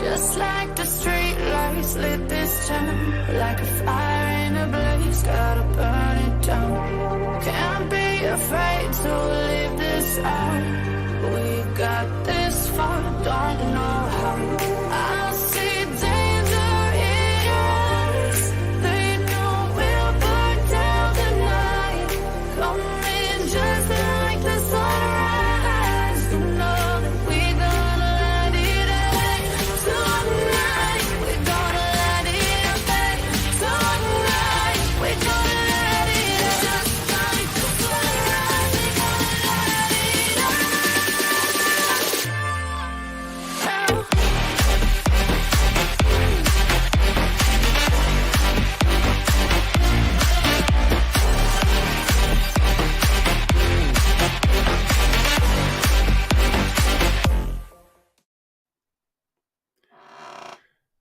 Just like the street lights lit this town, like a fire in a blaze, gotta burn it down. Can't be afraid to leave this out. We got this far, don't know how. I see danger in your eyes. They know we'll burn down tonight. Coming just like the sunrise. You know that we're gonna light it up tonight. We're gonna light it up tonight. We're gonna light it up just like the sunrise. We're gonna light it up.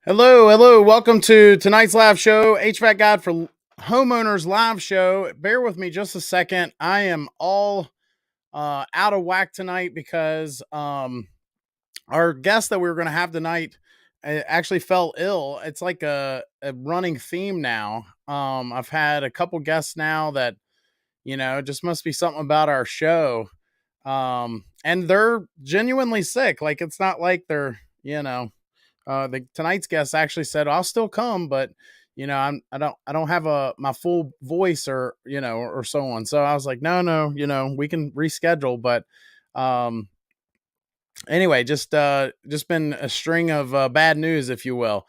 Hello. Welcome to tonight's live show, HVAC Guide for Homeowners live show. Bear with me just a second. I am all out of whack tonight because our guest that we were going to have tonight actually fell ill. It's like a running theme now. I've had a couple guests now that, it just must be something about our show. And they're genuinely sick. Like, it's not like they're, tonight's guest actually said, I'll still come, but I don't have my full voice or so on. So I was like, no, we can reschedule. But, anyway, just been a string of bad news, if you will.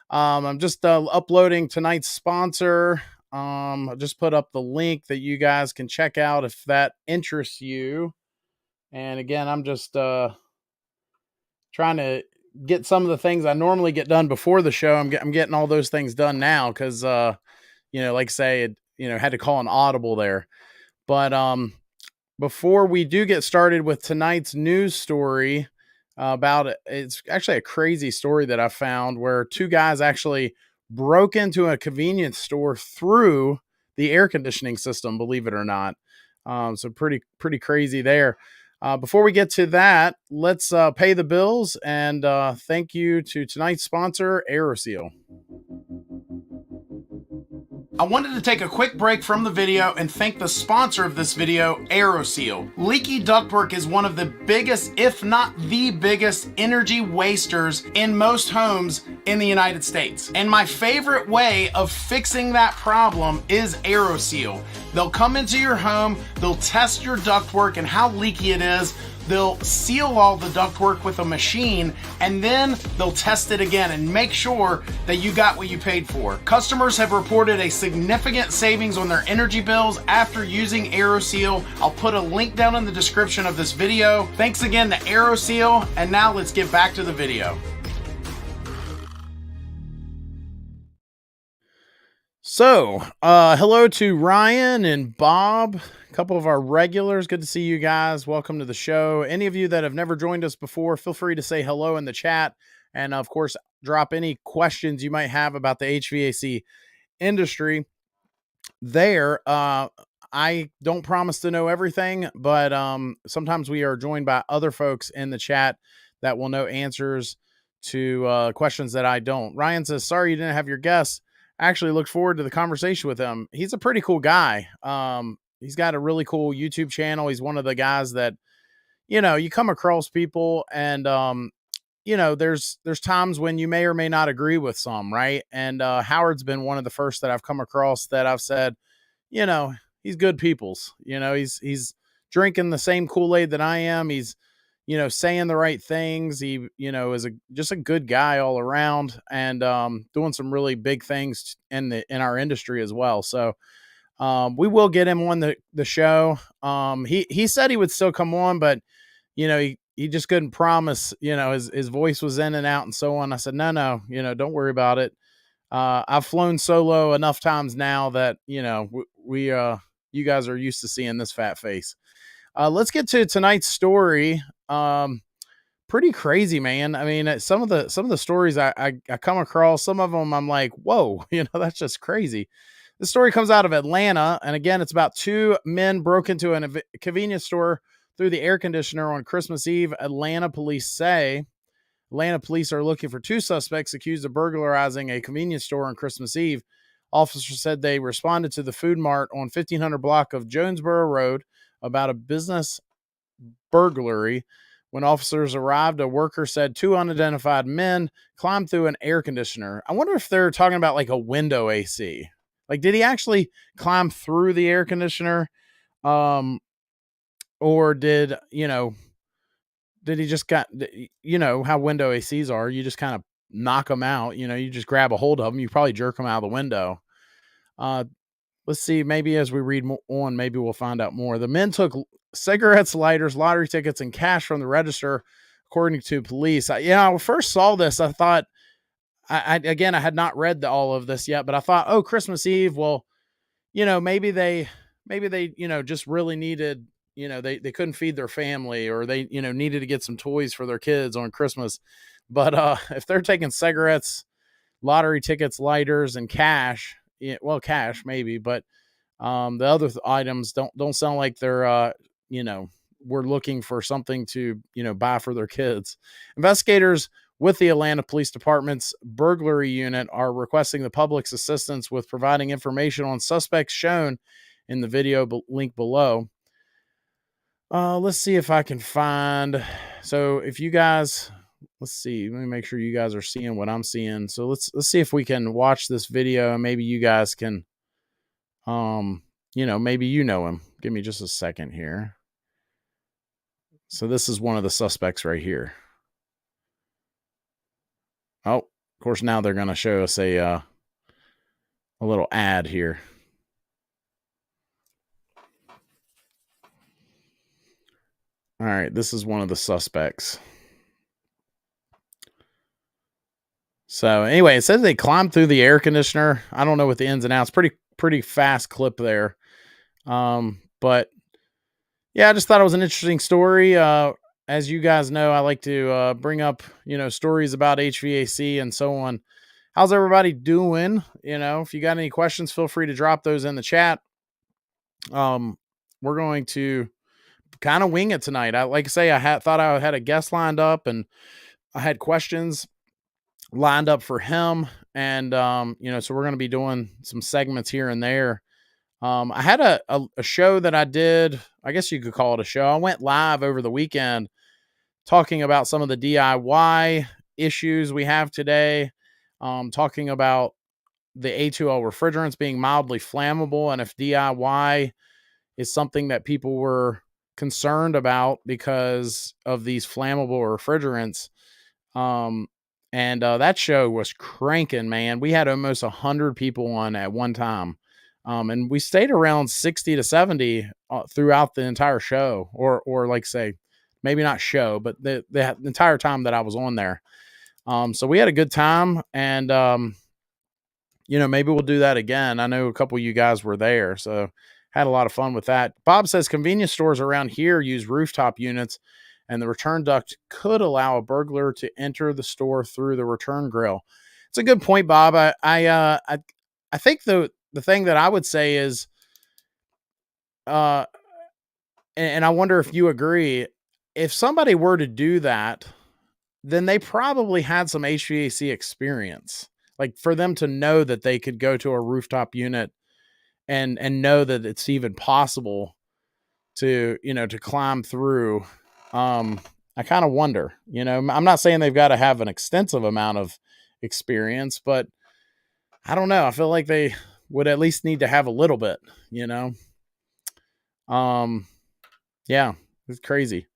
I'm just uploading tonight's sponsor. I just put up the link that you guys can check out if that interests you. And again, I'm just trying to get some of the things I normally get done before the show. I'm getting all those things done now because, like I say, had to call an audible there. But before we do get started with tonight's news story about it, it's actually a crazy story that I found where two guys actually broke into a convenience store through the air conditioning system, believe it or not. So pretty crazy there. Before we get to that, let's pay the bills and thank you to tonight's sponsor, AeroSeal. I wanted to take a quick break from the video and thank the sponsor of this video, AeroSeal. Leaky ductwork is one of the biggest, if not the biggest, energy wasters in most homes in the United States. And my favorite way of fixing that problem is AeroSeal. They'll come into your home, they'll test your ductwork and how leaky it is. They'll seal all the ductwork with a machine, and then they'll test it again and make sure that you got what you paid for. Customers have reported a significant savings on their energy bills after using AeroSeal. I'll put a link down in the description of this video. Thanks again to AeroSeal, and now let's get back to the video. So, hello to Ryan and Bob, a couple of our regulars. Good to see you guys. Welcome to the show. Any of you that have never joined us before, feel free to say hello in the chat. And of course, drop any questions you might have about the HVAC industry there. I don't promise to know everything, but sometimes we are joined by other folks in the chat that will know answers to questions that I don't. Ryan says, sorry you didn't have your guests. Actually looked forward to the conversation with him. He's a pretty cool guy. He's got a really cool YouTube channel. He's one of the guys that, you come across people and, there's times when you may or may not agree with some, right? And Howard's been one of the first that I've come across that I've said, he's good people's, he's drinking the same Kool-Aid that I am. He's, saying the right things. He, is just a good guy all around and doing some really big things in our industry as well. So we will get him on the show. He said he would still come on, but he just couldn't promise. His voice was in and out and so on. I said, no, don't worry about it. I've flown solo enough times now that we you guys are used to seeing this fat face. Let's get to tonight's story. Pretty crazy, man. I mean, some of the stories I come across, some of them I'm like, whoa, that's just crazy. The story comes out of Atlanta. And again, it's about two men broke into a convenience store through the air conditioner on Christmas Eve. Atlanta police say Atlanta police are looking for 2 suspects accused of burglarizing a convenience store on Christmas Eve. Officers said they responded to the Food Mart on 1500 block of Jonesboro Road about a business burglary. When officers arrived, a worker said 2 unidentified men climbed through an air conditioner. I wonder if they're talking about like a window AC. Like, did he actually climb through the air conditioner? Or did he just got, how window ACs are? You just kind of knock them out. You just grab a hold of them. You probably jerk them out of the window. Let's see. Maybe as we read on, maybe we'll find out more. The men took cigarettes, lighters, lottery tickets, and cash from the register, according to police. When I first saw this, I thought, I had not read all of this yet, but I thought, oh, Christmas Eve. Well, maybe they, just really needed, they couldn't feed their family, or they, needed to get some toys for their kids on Christmas. But if they're taking cigarettes, lottery tickets, lighters, and cash, cash maybe, but the other items don't sound like they're, we're looking for something to, buy for their kids. Investigators with the Atlanta Police Department's burglary unit are requesting the public's assistance with providing information on suspects shown in the video link below. Let's see if I can find. So if you guys, let's see, let me make sure you guys are seeing what I'm seeing. So let's see if we can watch this video, and maybe you guys can, maybe him. Give me just a second here. So this is one of the suspects right here. Oh, of course, now they're going to show us a little ad here. All right, this is one of the suspects. So anyway, it says they climbed through the air conditioner. I don't know what the ins and outs. Pretty fast clip there. But yeah, I just thought it was an interesting story. As you guys know, I like to bring up, stories about HVAC and so on. How's everybody doing? If you got any questions, feel free to drop those in the chat. We're going to kind of wing it tonight. I thought I had a guest lined up, and I had questions lined up for him. And, so we're going to be doing some segments here and there. I had a show that I did. I guess you could call it a show. I went live over the weekend talking about some of the DIY issues we have today. Talking about the A2L refrigerants being mildly flammable, and if DIY is something that people were concerned about because of these flammable refrigerants. And that show was cranking, man. We had almost 100 people on at one time. And we stayed around 60 to 70 throughout the entire show, or like say, maybe not show, but the entire time that I was on there. So we had a good time, and, maybe we'll do that again. I know a couple of you guys were there, so had a lot of fun with that. Bob says convenience stores around here use rooftop units, and the return duct could allow a burglar to enter the store through the return grill. It's a good point, Bob. I think the thing that I would say is, and I wonder if you agree, if somebody were to do that, then they probably had some HVAC experience, like for them to know that they could go to a rooftop unit and know that it's even possible to, to climb through. I kind of wonder, I'm not saying they've got to have an extensive amount of experience, but I don't know. I feel like they would at least need to have a little bit, yeah, it's crazy.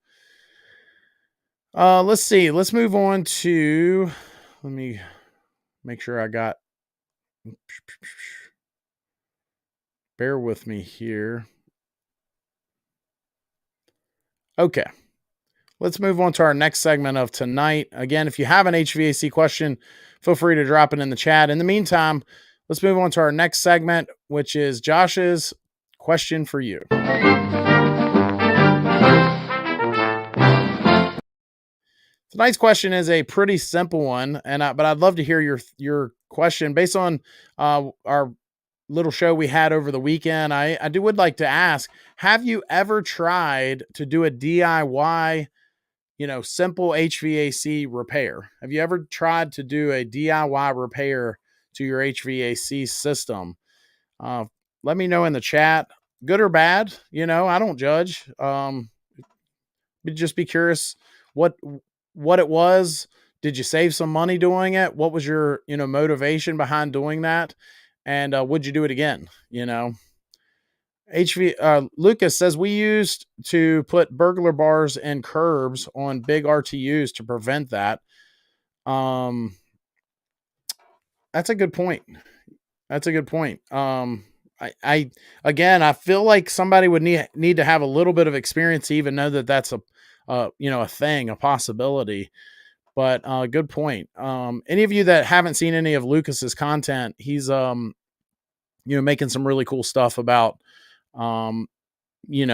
Let's see. Let's move on to, let me make sure I got, bear with me here. Okay. Let's move on to our next segment of tonight. Again, if you have an HVAC question, feel free to drop it in the chat. In the meantime, let's move on to our next segment, which is Josh's question for you. Tonight's question is a pretty simple one, but I'd love to hear your question based on our little show we had over the weekend. I would like to ask, have you ever tried to do a DIY simple HVAC repair. Have you ever tried to do a DIY repair to your HVAC system? Let me know in the chat, good or bad. I don't judge. Just be curious what it was. Did you save some money doing it? What was your motivation behind doing that? And would you do it again? Lucas says we used to put burglar bars and curbs on big RTUs to prevent that. That's a good point. I feel like somebody would need to have a little bit of experience to even know that that's a thing, a possibility. But good point. Any of you that haven't seen any of Lucas's content, he's making some really cool stuff about some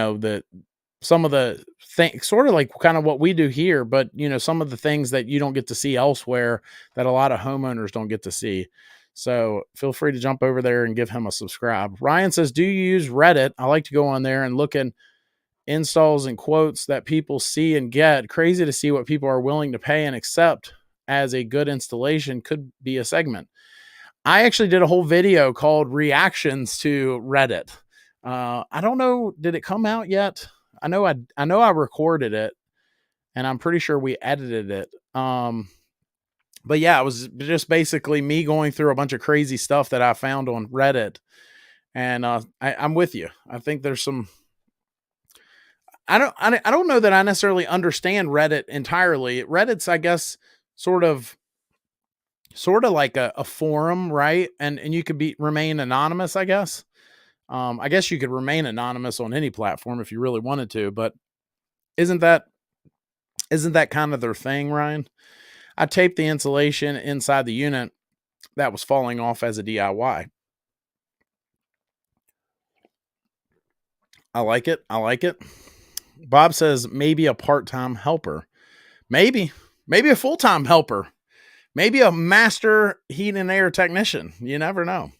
of the things, sort of like kind of what we do here, but some of the things that you don't get to see elsewhere that a lot of homeowners don't get to see. So feel free to jump over there and give him a subscribe. Ryan says, do you use Reddit? I like to go on there and look at installs and quotes that people see and get. Crazy to see what people are willing to pay and accept as a good installation. Could be a segment. I actually did a whole video called Reactions to Reddit. I don't know, did it come out yet? I know I recorded it, and I'm pretty sure we edited it. But yeah, it was just basically me going through a bunch of crazy stuff that I found on Reddit. And I'm with you. I think there's some. I don't know that I necessarily understand Reddit entirely. Reddit's, I guess, sort of like a forum, right? And you could remain anonymous, I guess. I guess you could remain anonymous on any platform if you really wanted to, but isn't that kind of their thing, Ryan? I taped the insulation inside the unit that was falling off as a DIY. I like it. Bob says maybe a part-time helper. Maybe a full-time helper. Maybe a master heat and air technician. You never know.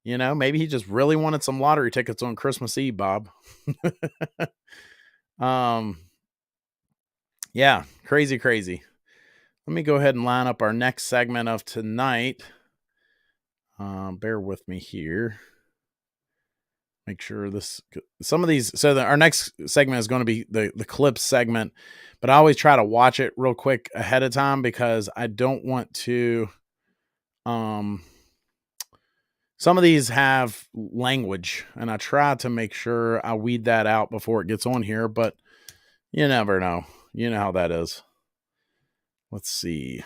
Maybe he just really wanted some lottery tickets on Christmas Eve, Bob. Yeah, crazy. Let me go ahead and line up our next segment of tonight. Bear with me here. Make sure some of these, so our next segment is going to be the clips segment, but I always try to watch it real quick ahead of time because I don't want to, some of these have language, and I try to make sure I weed that out before it gets on here, but you never know. You know how that is. Let's see.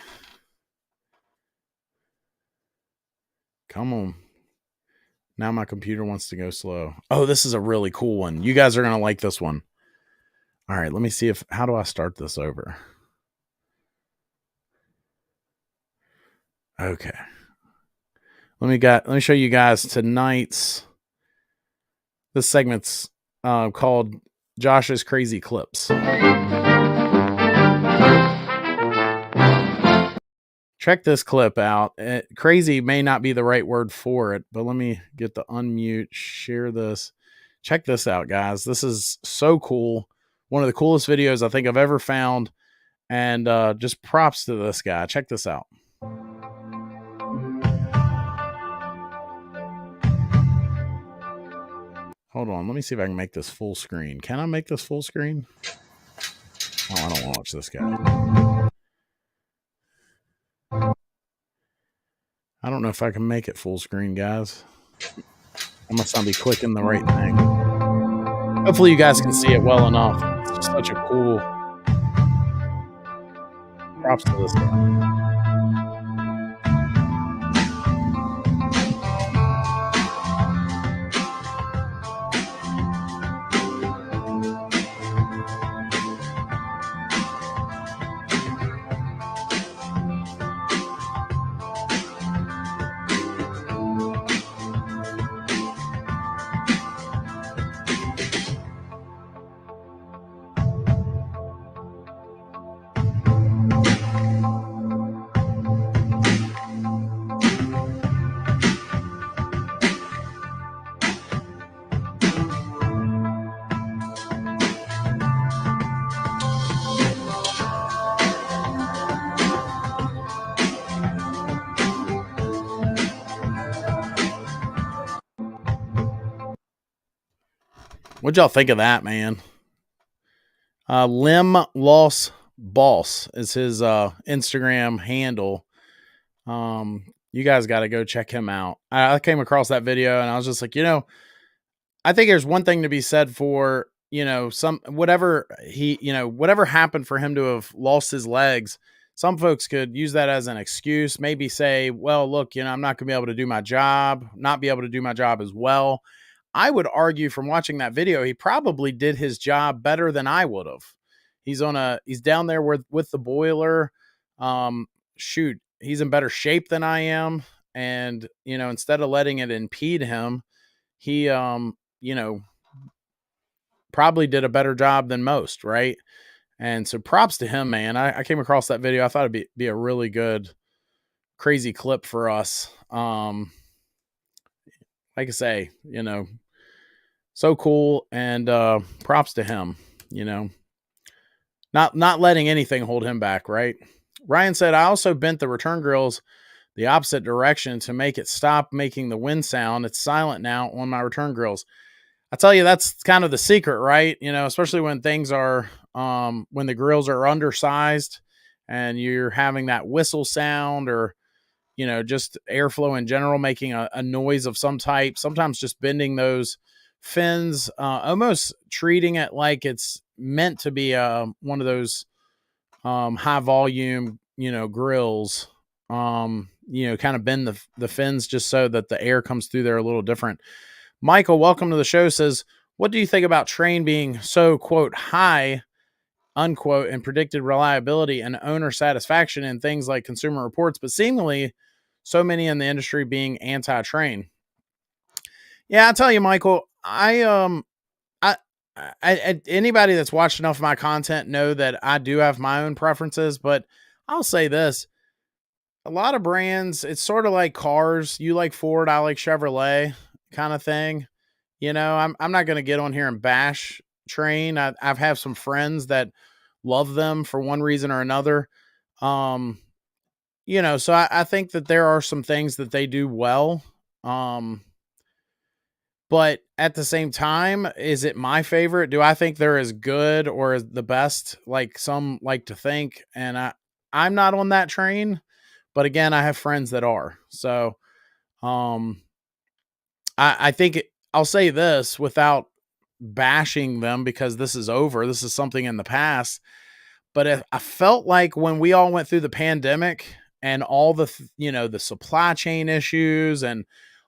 Come on. Now my computer wants to go slow. Oh, this is a really cool one. You guys are going to like this one. All right, let me see how do I start this over? Okay. Let me show you guys tonight's. This segment's called Josh's Crazy Clips. Check this clip out. Crazy may not be the right word for it, but let me get the unmute, share this. Check this out, guys. This is so cool. One of the coolest videos I think I've ever found. And just props to this guy. Check this out. Hold on. Let me see if I can make this full screen. Can I make this full screen? Oh, I don't want to watch this guy. I don't know if I can make it full screen, guys. I must not be clicking the right thing. Hopefully you guys can see it well enough. It's just such a cool. Props to this guy. What'd y'all think of that, man? Lim Loss Boss is his Instagram handle. You guys got to go check him out. I came across that video and I was just like, I think there's one thing to be said for, whatever whatever happened for him to have lost his legs. Some folks could use that as an excuse, maybe say, well, look, I'm not going to be able to do my job, not be able to do my job as well. I would argue from watching that video, he probably did his job better than I would have. He's down there with the boiler. Shoot, he's in better shape than I am. And, instead of letting it impede him, he, probably did a better job than most. Right. And so props to him, man. I came across that video. I thought it'd be a really good, crazy clip for us. Like I say, so cool. And, props to him, not letting anything hold him back. Right. Ryan said, I also bent the return grills the opposite direction to make it stop making the wind sound. It's silent now on my return grills. I tell you, that's kind of the secret, right? Especially when things are, when the grills are undersized and you're having that whistle sound or, just airflow in general, making a noise of some type, sometimes just bending those fins, almost treating it like it's meant to be one of those high volume, grills, kind of bend the fins just so that the air comes through there a little different. Michael, welcome to the show, says, what do you think about Trane being so, quote, high, unquote, in predicted reliability and owner satisfaction in things like Consumer Reports, but seemingly so many in the industry being anti-Trane? Yeah, I'll tell you, Michael, I anybody that's watched enough of my content know that I do have my own preferences, but I'll say this. A lot of brands, it's sort of like cars. You like Ford, I like Chevrolet kind of thing. I'm not going to get on here and bash Trane. I've have some friends that love them for one reason or another. So I think that there are some things that they do well. But at the same time, is it my favorite? Do I think they're as good or the best, like some like to think? And I'm not on that train, but again, I have friends that are. So, I think I'll say this without bashing them because this is over. This is something in the past. But I felt like when we all went through the pandemic and all the, the supply chain issues and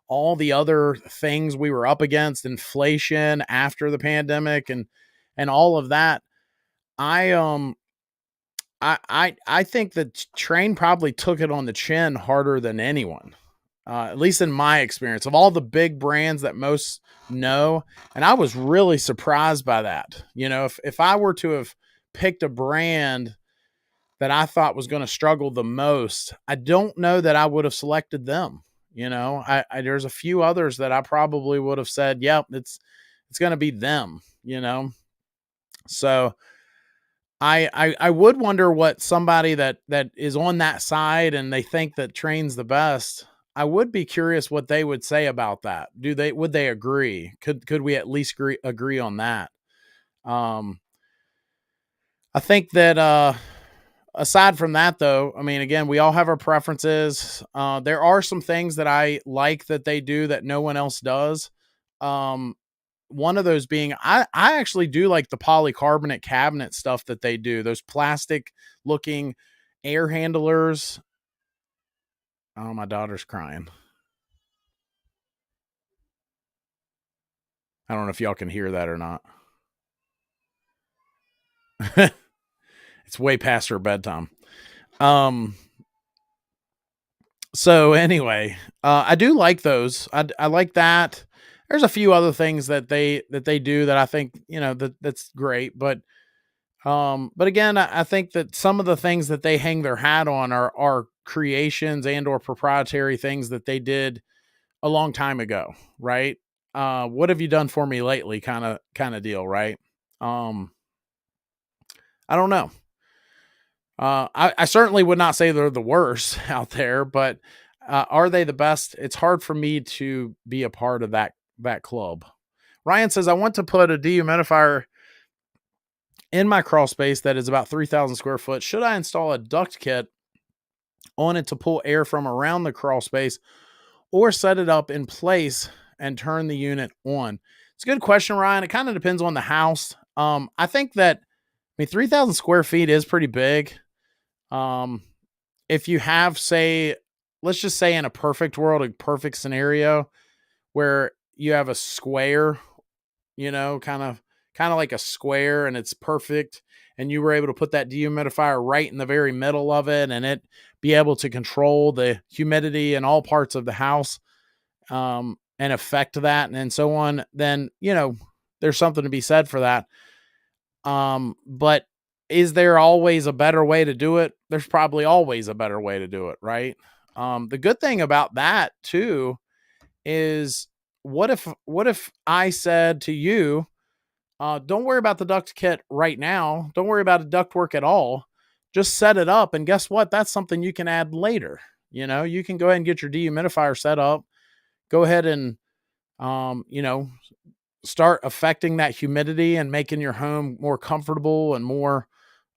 all the other things we were up against, inflation after the pandemic and all of that, I think that Trane probably took it on the chin harder than anyone. At least in my experience, of all the big brands that most know. And I was really surprised by that. If I were to have picked a brand that I thought was going to struggle the most, I don't know that I would have selected them. There's a few others that I probably would have said, yep, it's going to be them, So I would wonder what somebody that is on that side and they think that Trane's the best. I would be curious what they would say about that. Would they agree? Could we at least agree on that? I think that, aside from that though, I mean, again, we all have our preferences. There are some things that I like that they do that no one else does. One of those being, I actually do like the polycarbonate cabinet stuff that they do. Those plastic looking air handlers. Oh, my daughter's crying. I don't know if y'all can hear that or not. It's way past her bedtime. So anyway, I do like those. I like that. There's a few other things that they do that I think, that's great. But again, I think that some of the things that they hang their hat on are creations and or proprietary things that they did a long time ago. Right. What have you done for me lately? Kind of deal. Right. I don't know. I certainly would not say they're the worst out there, but are they the best? It's hard for me to be a part of that club. Ryan says, I want to put a dehumidifier in my crawl space that is about 3,000 square foot. Should I install a duct kit on it to pull air from around the crawl space, or set it up in place and turn the unit on? It's a good question, Ryan. It kind of depends on the house. I think that, 3,000 square feet is pretty big. If you have, say, let's just say in a perfect world, a perfect scenario where you have a square, kind of like a square, and it's perfect, and you were able to put that dehumidifier right in the very middle of it, and it be able to control the humidity in all parts of the house, and affect that and so on, then, there's something to be said for that. But is there always a better way to do it? There's probably always a better way to do it, right? The good thing about that too is, what if I said to you, don't worry about the duct kit right now. Don't worry about the duct work at all. Just set it up, and guess what? That's something you can add later. You can go ahead and get your dehumidifier set up. Go ahead and, start affecting that humidity and making your home more comfortable and more,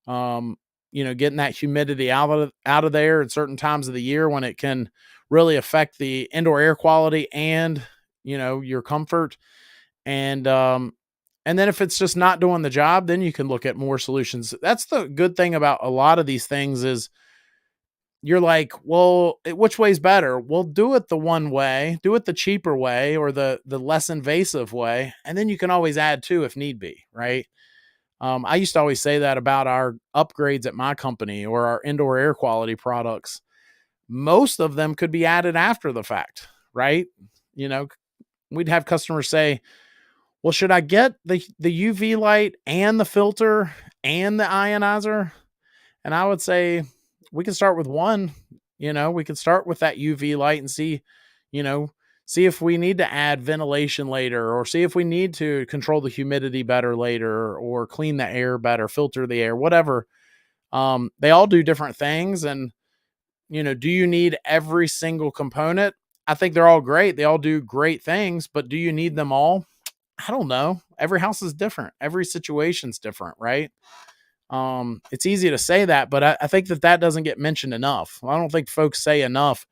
getting that humidity out of there at certain times of the year when it can really affect the indoor air quality and, your comfort. And then if it's just not doing the job, then you can look at more solutions. That's the good thing about a lot of these things is, you're like, well, which way's better? Well, do it the one way, do it the cheaper way, or the less invasive way. And then you can always add to if need be, right? I used to always say that about our upgrades at my company or our indoor air quality products. Most of them could be added after the fact, right? We'd have customers say, well, should I get the UV light and the filter and the ionizer? And I would say, we can start with one. We can start with that UV light and see if we need to add ventilation later, or see if we need to control the humidity better later, or clean the air better, filter the air, whatever. They all do different things. And, do you need every single component? I think they're all great. They all do great things, but do you need them all? I don't know. Every house is different. Every situation's different, right? It's easy to say that, but I think that doesn't get mentioned enough. I don't think folks say enough,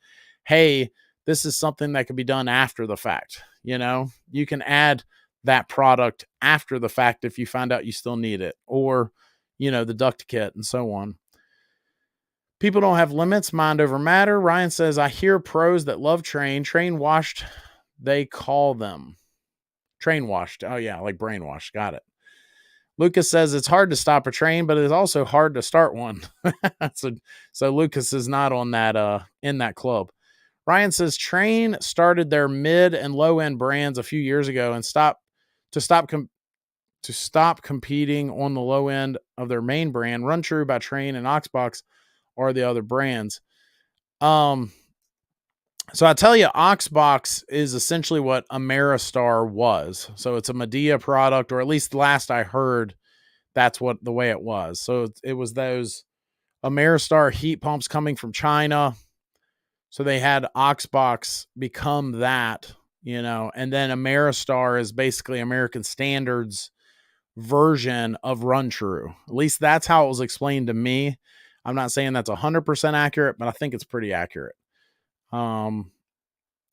hey, this is something that can be done after the fact. You can add that product after the fact if you find out you still need it, or, the duct kit and so on. People don't have limits, mind over matter. Ryan says, I hear pros that love train washed, they call them. Train washed. Oh yeah, like brainwashed. Got it. Lucas says it's hard to stop a train, but it's also hard to start one. so Lucas is not on that in that club. Ryan says Train started their mid and low end brands a few years ago and stop competing on the low end of their main brand. Run True by Train and Oxbox are the other brands. So I tell you, Oxbox is essentially what Ameristar was. So it's a Medea product, or at least last I heard, that's what the way it was. So it was those Ameristar heat pumps coming from China. So they had Oxbox become that, and then Ameristar is basically American Standard's version of Run True. At least that's how it was explained to me. I'm not saying that's 100% accurate, but I think it's pretty accurate.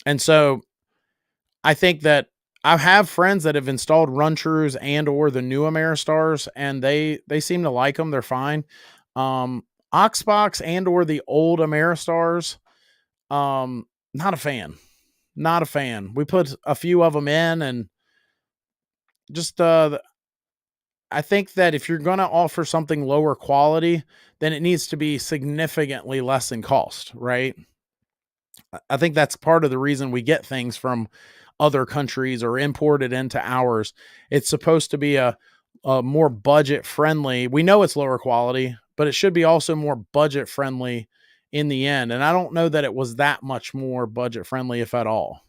And so I think that I have friends that have installed Run Trues and or the new Ameristars, and they seem to like them. They're fine. Oxbox and or the old Ameristars, not a fan. Not a fan. We put a few of them in, and just I think that if you're going to offer something lower quality, then it needs to be significantly less in cost, right? I think that's part of the reason we get things from other countries or imported into ours. It's supposed to be a more budget friendly. We know it's lower quality, but it should be also more budget friendly in the end. And I don't know that it was that much more budget friendly, if at all,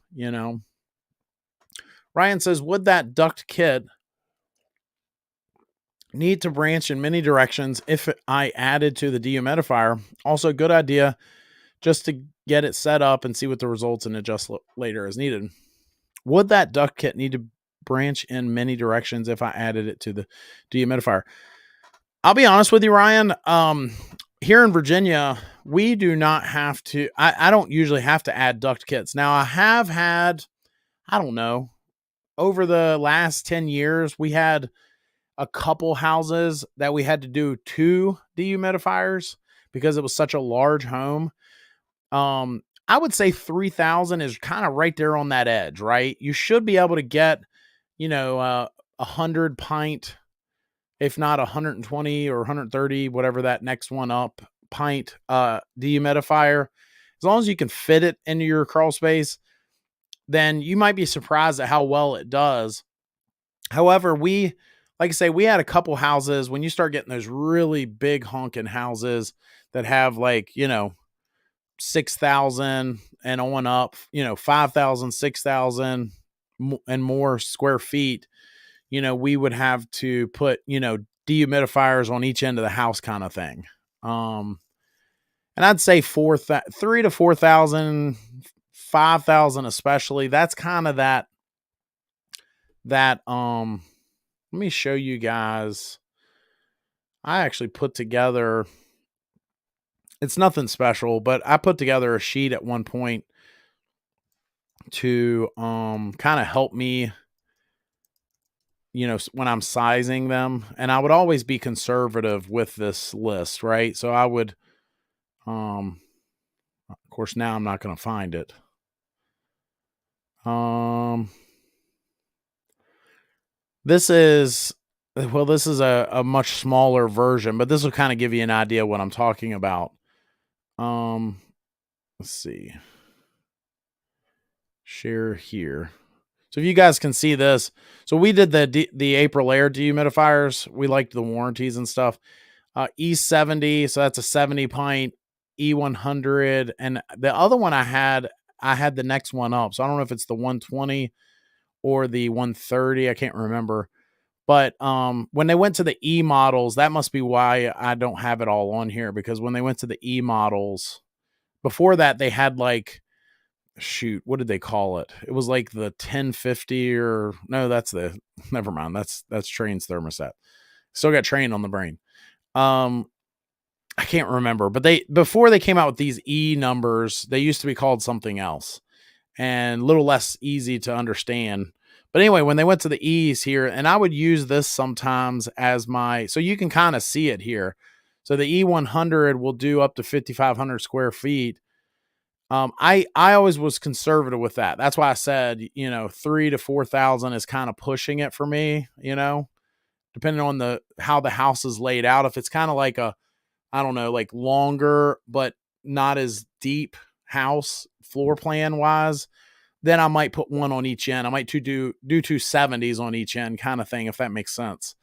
Ryan says, would that duct kit need to branch in many directions if I added to the dehumidifier? Also, good idea just to get it set up and see what the results and adjust later as needed. Would that duct kit need to branch in many directions if I added it to the dehumidifier. I'll be honest with you, Ryan. Here in Virginia, we do not have to, I don't usually have to add duct kits. Now I have had, I don't know, over the last 10 years, we had a couple houses that we had to do 2 dehumidifiers because it was such a large home. I would say 3,000 is kind of right there on that edge, right? You should be able to get, 100 pint, if not 120 or 130, whatever that next one up pint dehumidifier. As long as you can fit it into your crawl space, then you might be surprised at how well it does. However, like I say, we had a couple houses. When you start getting those really big honking houses that have 6,000 and on up, 5,000, 6,000 and more square feet, we would have to put, dehumidifiers on each end of the house kind of thing. And I'd say 3 to 4,000, 5,000 especially. That's kind of that, let me show you guys. I actually put together, it's nothing special, but I put together a sheet at one point to kind of help me, when I'm sizing them. And I would always be conservative with this list, right? So I would, of course, now I'm not going to find it. This is a much smaller version, but this will kind of give you an idea what I'm talking about. Let's see. Share here. So if you guys can see this, so we did the April Air dehumidifiers. We liked the warranties and stuff. E70, so that's a 70 pint, E100, and the other one I had the next one up. So I don't know if it's the 120 or the 130. I can't remember. But when they went to the E models, that must be why I don't have it all on here, because when they went to the E models, before that they had what did they call it? It was like the 1050 or no, never mind. That's Train's thermostat. Still got Train on the brain. I can't remember, but before they came out with these E numbers, they used to be called something else and a little less easy to understand. But anyway, when they went to the E's here, and I would use this sometimes as so you can kind of see it here. So the E100 will do up to 5,500 square feet. I always was conservative with that. That's why I said, 3 to 4,000 is kind of pushing it for me, depending on how the house is laid out. If it's kind of like like longer, but not as deep house floor plan wise, then I might put one on each end. I might do 270s on each end kind of thing, if that makes sense.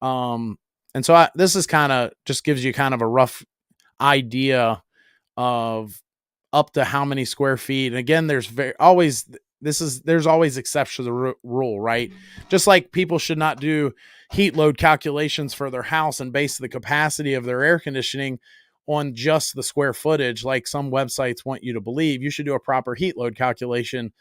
And so this is kind of just gives you kind of a rough idea of up to how many square feet. And again, there's always exceptions to the rule, right? Just like people should not do heat load calculations for their house and base the capacity of their air conditioning on just the square footage, like some websites want you to believe. You should do a proper heat load calculation.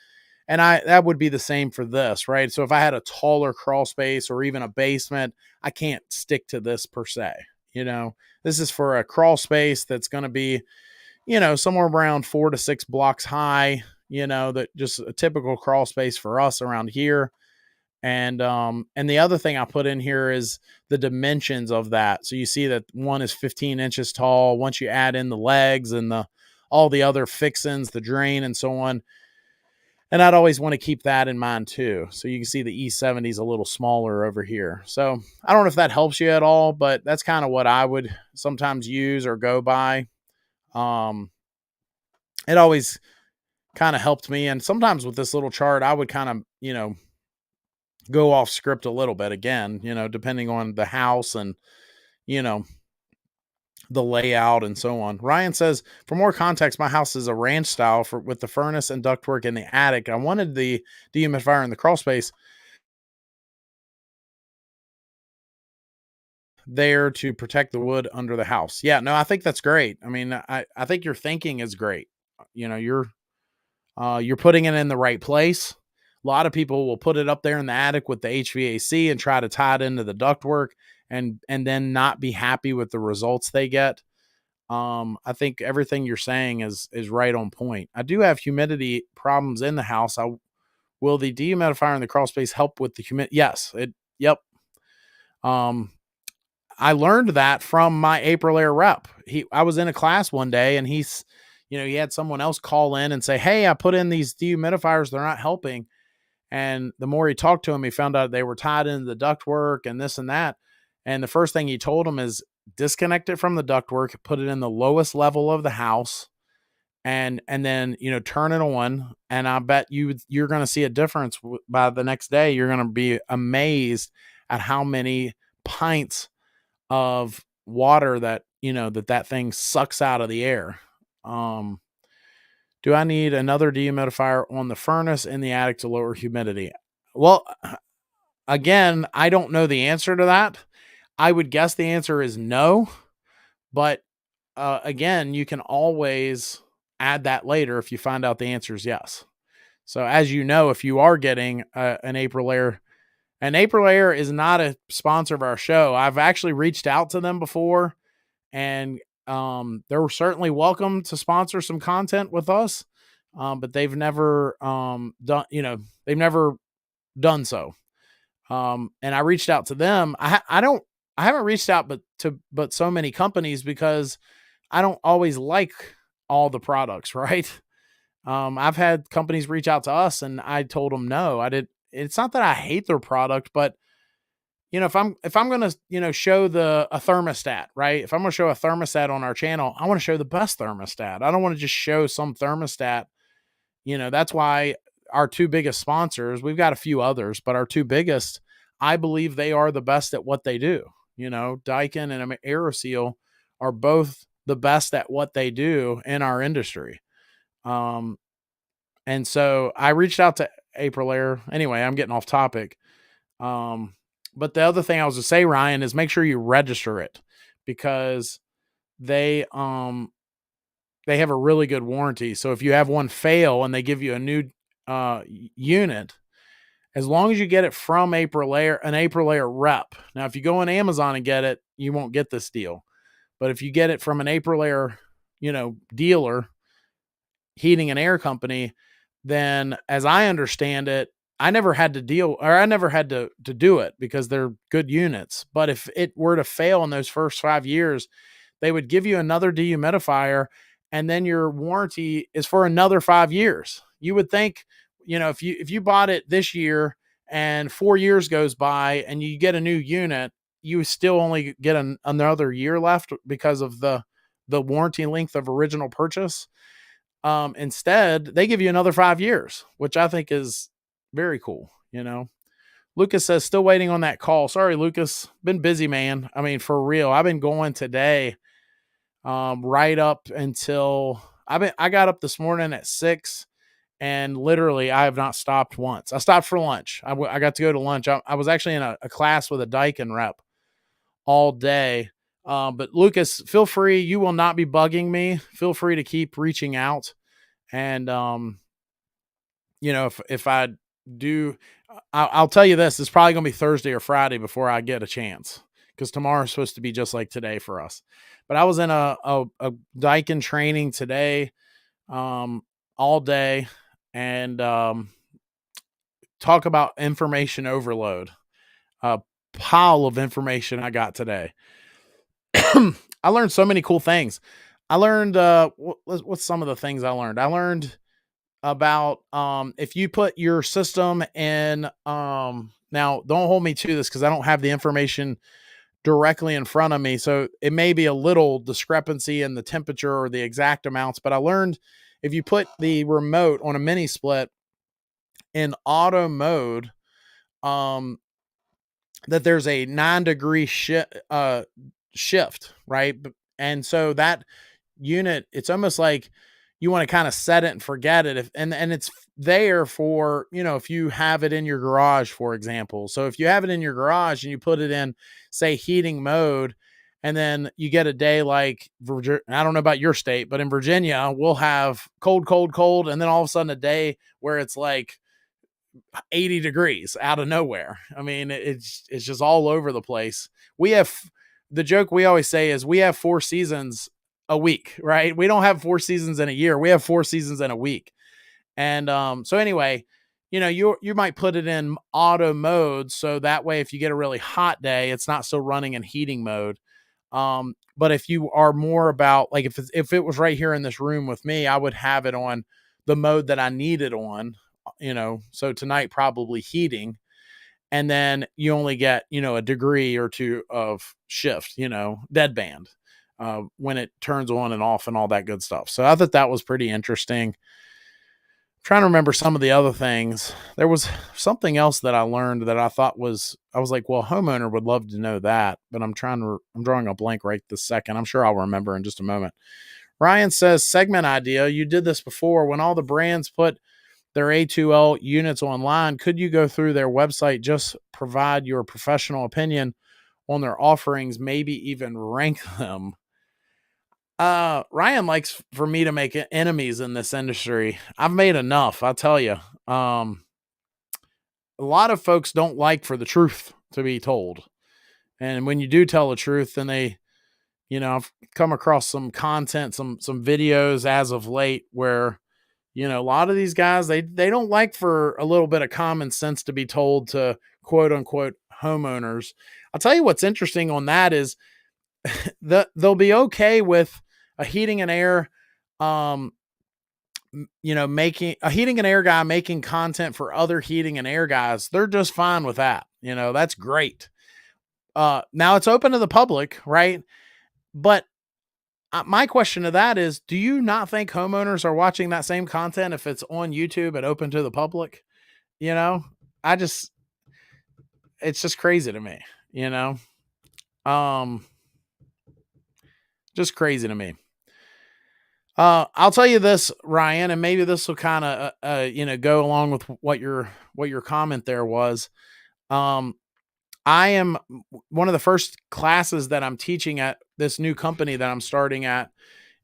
And that would be the same for this, right? So if I had a taller crawl space or even a basement, I can't stick to this per se. This is for a crawl space that's going to be, somewhere around 4 to 6 blocks high, that just a typical crawl space for us around here. And the other thing I put in here is the dimensions of that. So you see that one is 15 inches tall. Once you add in the legs and all the other fixings, the drain and so on. And I'd always want to keep that in mind too. So you can see the E70 is a little smaller over here. So I don't know if that helps you at all, but that's kind of what I would sometimes use or go by. It always kind of helped me. And sometimes with this little chart, I would kind of, go off script a little bit again, depending on the house and, the layout and so on. Ryan says, for more context, my house is a ranch style with the furnace and ductwork in the attic. I wanted the dehumidifier in the crawl space there to protect the wood under the house. Yeah, no, I think that's great. I mean, I think your thinking is great. You're putting it in the right place. lot of people will put it up there in the attic with the HVAC and try to tie it into the ductwork and then not be happy with the results they get. I think everything you're saying is right on point. I do have humidity problems in the house. Will the dehumidifier in the crawl space help with the humidity? Yes. Yep. I learned that from my Aprilaire rep. I was in a class one day and he had someone else call in and say, "Hey, I put in these dehumidifiers. They're not helping." And the more he talked to him, he found out they were tied into the ductwork and this and that. And the first thing he told him is disconnect it from the ductwork, put it in the lowest level of the house, and then turn it on. And I bet you're going to see a difference by the next day. You're going to be amazed at how many pints of water that that thing sucks out of the air. Do I need another dehumidifier on the furnace in the attic to lower humidity? Well, again, I don't know the answer to that. I would guess the answer is no, but again, you can always add that later if you find out the answer is yes. So as you know, if you are getting an Aprilaire is not a sponsor of our show. I've actually reached out to them before, and they're certainly welcome to sponsor some content with us. But they've never they've never done so. And I reached out to them. I haven't reached out but so many companies because I don't always like all the products, right? I've had companies reach out to us and I told them no. It's not that I hate their product, but if I'm going to show a thermostat, right? If I'm going to show a thermostat on our channel, I want to show the best thermostat. I don't want to just show some thermostat. That's why our two biggest sponsors, we've got a few others, but our two biggest, I believe they are the best at what they do. Daikin and AeroSeal are both the best at what they do in our industry. And so I reached out to Aprilaire. Anyway, I'm getting off topic. But the other thing I was to say, Ryan, is make sure you register it because they have a really good warranty. So if you have one fail and they give you a new unit, as long as you get it from an Aprilaire rep. Now, if you go on Amazon and get it, you won't get this deal. But if you get it from an Aprilaire, dealer, heating and air company, then as I understand it, I never had to do it because they're good units. But if it were to fail in those first 5 years, they would give you another dehumidifier and then your warranty is for another 5 years. You would think, if you bought it this year and 4 years goes by and you get a new unit, you still only get another year left because of the warranty length of original purchase. Instead, they give you another 5 years, which I think is very cool. Lucas says, still waiting on that call. Sorry, Lucas, been busy, man. I mean, for real, I've been going today, right up until I got up this morning at 6 and literally I have not stopped once. I stopped for lunch. I got to go to lunch. I was actually in a class with a Daikin rep all day. But Lucas, feel free. You will not be bugging me. Feel free to keep reaching out. And, if I do, I'll tell you this, it's probably going to be Thursday or Friday before I get a chance because tomorrow's supposed to be just like today for us. But I was in a Daikin training today, all day, and talk about information overload. A pile of information I got today. I learned so many cool things. I learned what's some of the things I learned? I learned about if you put your system in now don't hold me to this because I don't have the information directly in front of me, so it may be a little discrepancy in the temperature or the exact amounts, but I learned if you put the remote on a mini split in auto mode, that there's a 9-degree shift, right? And so that unit, it's almost like you want to kind of set it and forget it. And it's there for, if you have it in your garage, for example. So if you have it in your garage and you put it in, say, heating mode, and then you get a day like Virginia, I don't know about your state, but in Virginia, we'll have cold, cold, cold. And then all of a sudden a day where it's like 80 degrees out of nowhere. I mean, it's just all over the place. We have the joke we always say is we have 4 seasons a week, right? We don't have 4 seasons in a year. We have 4 seasons in a week. And so anyway, you might put it in auto mode so that way if you get a really hot day, it's not still running in heating mode. But if you are more about like if it was right here in this room with me, I would have it on the mode that I need it on, so tonight probably heating, and then you only get, a degree or two of shift, deadband, when it turns on and off and all that good stuff. So I thought that was pretty interesting. Trying to remember some of the other things. There was something else that I learned that I was like, well, homeowner would love to know that, but I'm drawing a blank right this second. I'm sure I'll remember in just a moment. Ryan says, segment idea. You did this before when all the brands put their A2L units online. Could you go through their website, just provide your professional opinion on their offerings, maybe even rank them? Ryan likes for me to make enemies in this industry. I've made enough, I'll tell you. A lot of folks don't like for the truth to be told. And when you do tell the truth, then they, I've come across some content, some videos as of late where, a lot of these guys, they don't like for a little bit of common sense to be told to quote unquote homeowners. I'll tell you what's interesting on that is they'll be okay with a heating and air, making a heating and air guy making content for other heating and air guys. They're just fine with that. That's great. Now it's open to the public, right? But my question to that is, do you not think homeowners are watching that same content if it's on YouTube and open to the public? It's just crazy to me, just crazy to me. I'll tell you this, Ryan, and maybe this will kind of, go along with what your comment there was. I am one of the first classes that I'm teaching at this new company that I'm starting at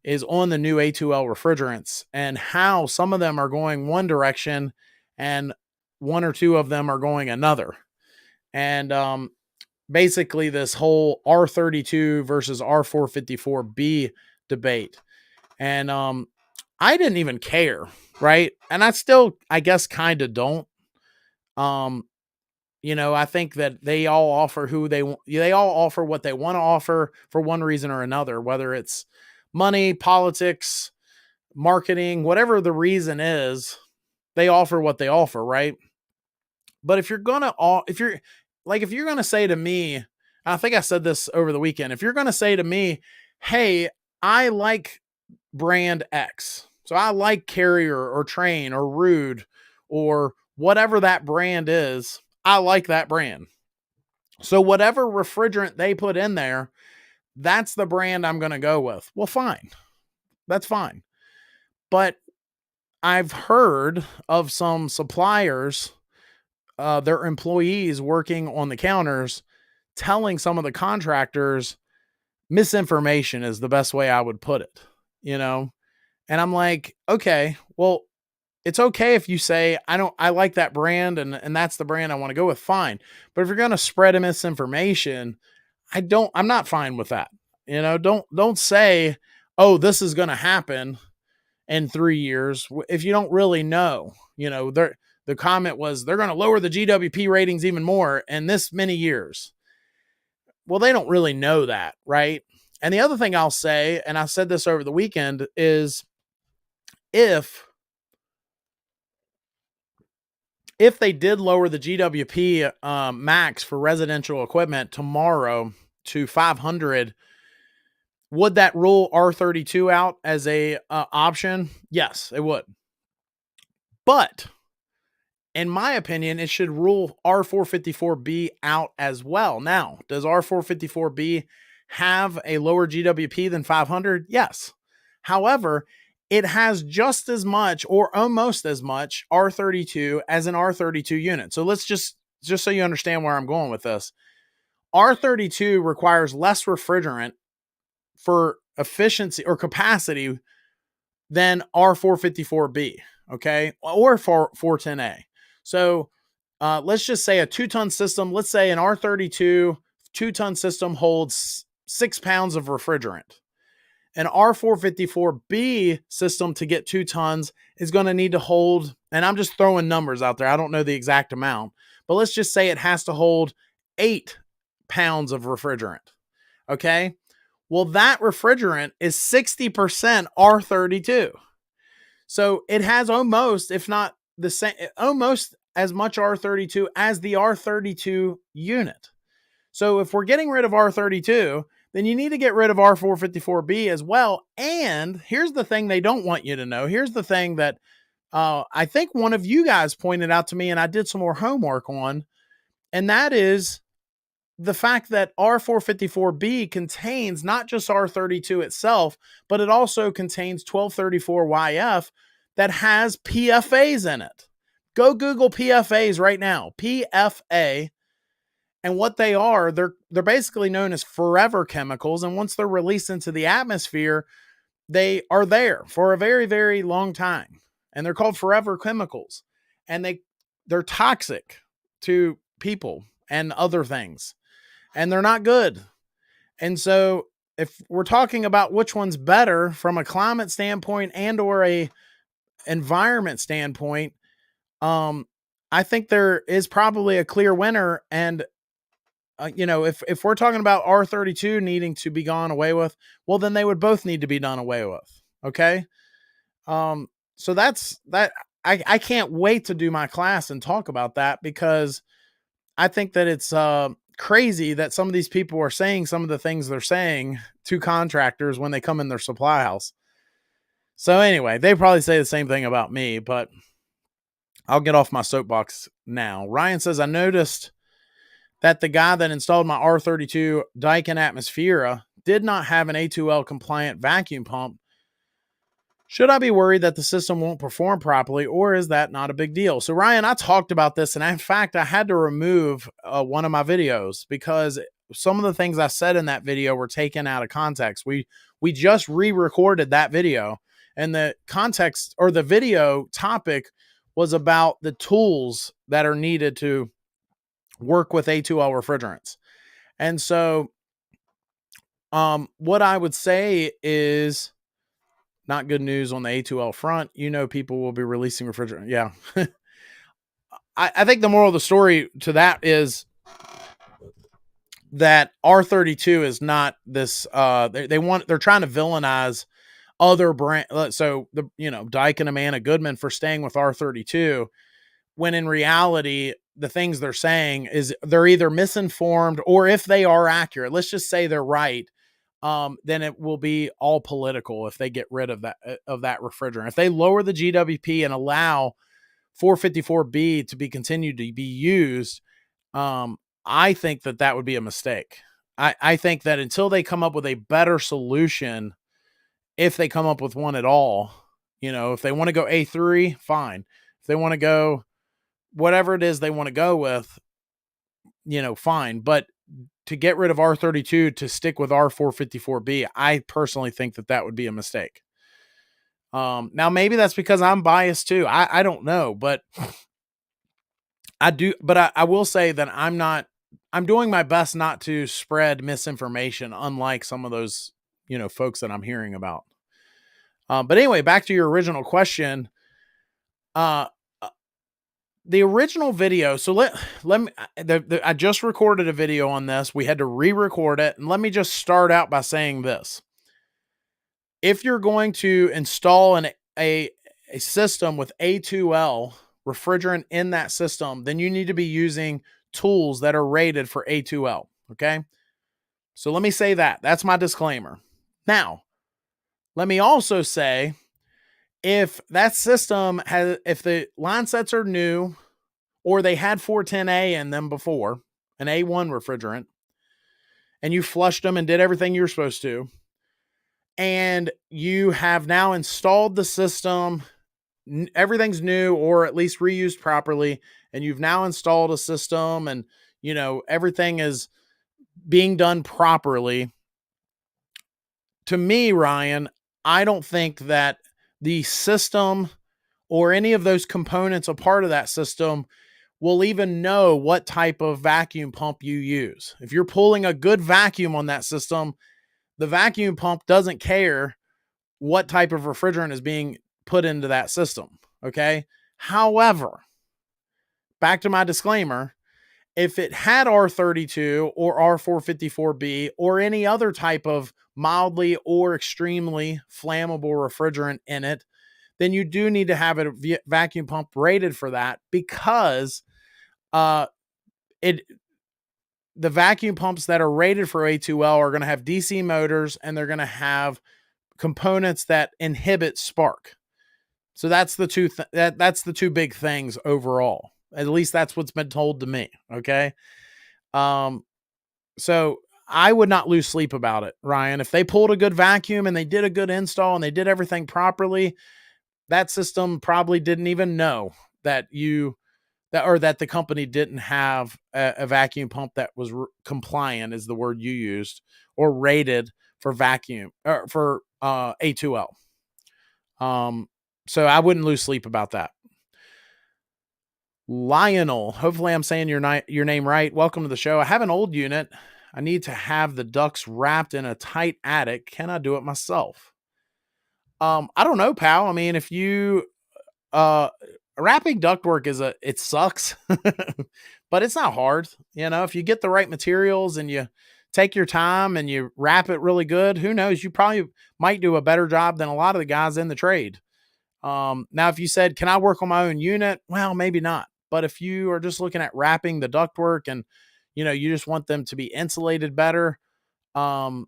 is on the new A2L refrigerants and how some of them are going one direction and one or two of them are going another. And, basically this whole R32 versus R454B debate. And I didn't even care, right? And I still, I guess, kind of don't. I think that they all offer they all offer what they want to offer for one reason or another, whether it's money, politics, marketing, whatever the reason is, they offer what they offer, right? But if you're going to say to me, I think I said this over the weekend, if you're going to say to me, hey, I like brand X. So I like Carrier or Train or Rude or whatever that brand is. I like that brand. So whatever refrigerant they put in there, that's the brand I'm going to go with. Well, fine. That's fine. But I've heard of some suppliers, their employees working on the counters, telling some of the contractors misinformation is the best way I would put it, and I'm like, okay, well, it's okay if you say, I like that brand and that's the brand I want to go with. Fine. But if you're going to spread a misinformation, I'm not fine with that. Don't say, oh, this is going to happen in 3 years. If you don't really know, the comment was they're going to lower the GWP ratings even more in this many years. Well, they don't really know that, right? And the other thing I'll say, and I said this over the weekend, is if they did lower the GWP max for residential equipment tomorrow to 500, would that rule R32 out as a option? Yes, it would. But in my opinion, it should rule R454B out as well. Now, does R454B have a lower GWP than 500? Yes. However, it has just as much or almost as much R32 as an R32 unit. So let's just so you understand where I'm going with this. R32 requires less refrigerant for efficiency or capacity than R454B, okay? Or 410A. So let's just say a 2-ton system, let's say an R32 2-ton system holds 6 pounds of refrigerant. An R454B system to get 2 tons is going to need to hold, and I'm just throwing numbers out there, I don't know the exact amount, but let's just say it has to hold 8 pounds of refrigerant. Okay. Well, that refrigerant is 60% R32. So it has almost, if not the same, almost as much R32 as the R32 unit. So if we're getting rid of R32, then you need to get rid of R454B as well. And here's the thing they don't want you to know. Here's the thing that I think one of you guys pointed out to me, and I did some more homework on, and that is the fact that R454B contains not just R32 itself, but it also contains 1234YF that has PFAs in it. Go Google PFAs right now. PFA. And what they are, they're basically known as forever chemicals. And once they're released into the atmosphere, they are there for a very, very long time. And they're called forever chemicals. And they're toxic to people and other things. And they're not good. And so if we're talking about which one's better from a climate standpoint and or a environment standpoint, I think there is probably a clear winner. And if we're talking about R32 needing to be gone away with, well, then they would both need to be done away with. Okay. So that's that. I can't wait to do my class and talk about that, because I think that it's crazy that some of these people are saying some of the things they're saying to contractors when they come in their supply house. So anyway, they probably say the same thing about me, but I'll get off my soapbox now. Ryan says, I noticed that the guy that installed my R32 Daikin Atmosphera did not have an A2L compliant vacuum pump. Should I be worried that the system won't perform properly, or is that not a big deal? So Ryan, I talked about this, and in fact, I had to remove one of my videos because some of the things I said in that video were taken out of context. We just re-recorded that video, and the context or the video topic was about the tools that are needed to work with A2L refrigerants. And so what I would say is not good news on the A2L front. People will be releasing refrigerant. Yeah. I think the moral of the story to that is that R32 is not this, they're trying to villainize other brand. So Daikin, Amana, Goodman for staying with R32, when in reality, the things they're saying is they're either misinformed, or if they are accurate, let's just say they're right, then it will be all political if they get rid of that refrigerant. If they lower the GWP and allow 454B to be continued to be used, I think that would be a mistake. I think that until they come up with a better solution, if they come up with one at all, if they want to go A3, fine. If they want to go whatever it is they want to go with, fine. But to get rid of R32 to stick with R454B, I personally think that would be a mistake. Now maybe that's because I'm biased too. I don't know, but I will say that I'm doing my best not to spread misinformation, unlike some of those, folks that I'm hearing about. But anyway, back to your original question. The original video. So let me, I just recorded a video on this. We had to re-record it. And let me just start out by saying this. If you're going to install a system with A2L refrigerant in that system, then you need to be using tools that are rated for A2L. Okay. So let me say that's my disclaimer. Now, let me also say, if that system if the line sets are new, or they had 410A in them before, an A1 refrigerant, and you flushed them and did everything you're supposed to, and you have now installed the system, everything's new or at least reused properly, and you've now installed a system, and everything is being done properly. To me, Ryan, I don't think that the system or any of those components a part of that system will even know what type of vacuum pump you use. If you're pulling a good vacuum on that system, the vacuum pump doesn't care what type of refrigerant is being put into that system. Okay. However, back to my disclaimer, if it had R32 or R454B or any other type of mildly or extremely flammable refrigerant in it, then you do need to have a vacuum pump rated for that, because the vacuum pumps that are rated for A2L are going to have DC motors, and they're going to have components that inhibit spark. So that's the two big things overall. At least that's what's been told to me. Okay. So I would not lose sleep about it, Ryan. If they pulled a good vacuum and they did a good install and they did everything properly, that system probably didn't even know that the company didn't have a vacuum pump that was compliant, is the word you used, or rated for vacuum or for A2L. So I wouldn't lose sleep about that. Lionel, hopefully I'm saying your name right. Welcome to the show. I have an old unit. I need to have the ducts wrapped in a tight attic. Can I do it myself? I don't know, pal. I mean, if you wrapping ductwork it sucks, but it's not hard. If you get the right materials and you take your time and you wrap it really good, who knows? You probably might do a better job than a lot of the guys in the trade. Now, if you said, can I work on my own unit? Well, maybe not. But if you are just looking at wrapping the ductwork and, you just want them to be insulated better, I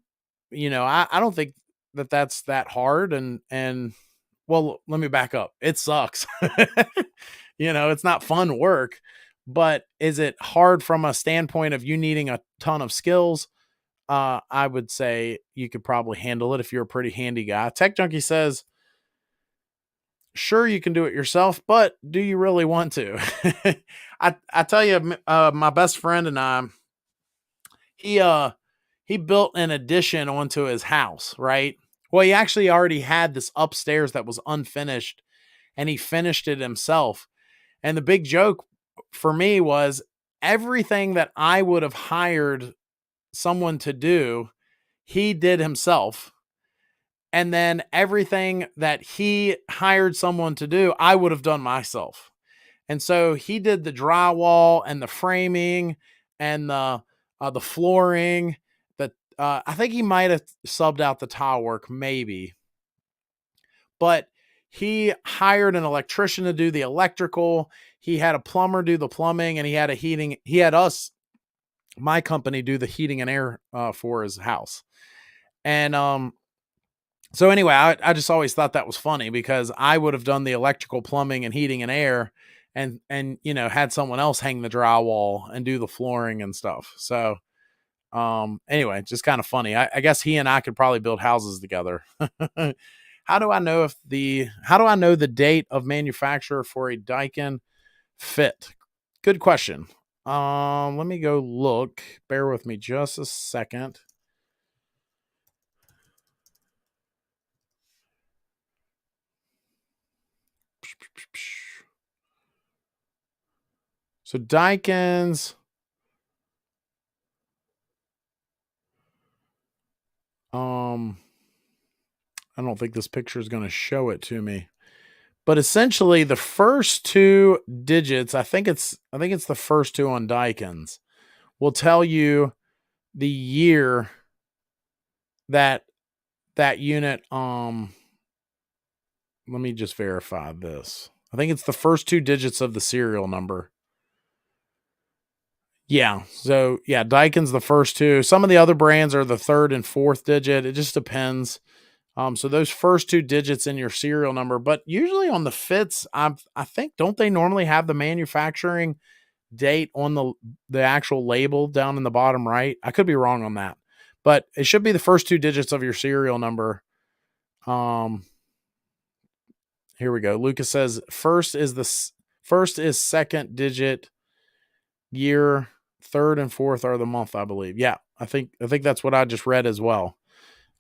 don't think that's that hard. And well, let me back up. It sucks. It's not fun work, but is it hard from a standpoint of you needing a ton of skills? I would say you could probably handle it if you're a pretty handy guy. Tech Junkie says, sure, you can do it yourself, but do you really want to? I tell you, my best friend and I, he built an addition onto his house, right? Well, he actually already had this upstairs that was unfinished, and he finished it himself. And the big joke for me was everything that I would have hired someone to do, he did himself. And then everything that he hired someone to do, I would have done myself. And so he did the drywall and the framing and the flooring. I think he might have subbed out the tile work, maybe. But he hired an electrician to do the electrical. He had a plumber do the plumbing, and he had us, my company, do the heating and air for his house. And so anyway, I just always thought that was funny, because I would have done the electrical, plumbing, and heating and air, and had someone else hang the drywall and do the flooring and stuff. So anyway, just kind of funny. I guess he and I could probably build houses together. How do I know the date of manufacturer for a Daikin fit? Good question. Let me go look. Bear with me just a second. So Daikins, I don't think this picture is going to show it to me, but essentially the first two digits, I think it's the first two on Daikins, will tell you the year that unit, let me just verify this. I think it's the first two digits of the serial number. Yeah. So yeah, Daikin's the first two. Some of the other brands are the third and fourth digit. It just depends. So those first two digits in your serial number, but usually on the fits, I think, don't they normally have the manufacturing date on the actual label down in the bottom right? I could be wrong on that, but it should be the first two digits of your serial number. Here we go. Lucas says first is second digit, year, third and fourth are the month, I believe. Yeah, I think that's what I just read as well.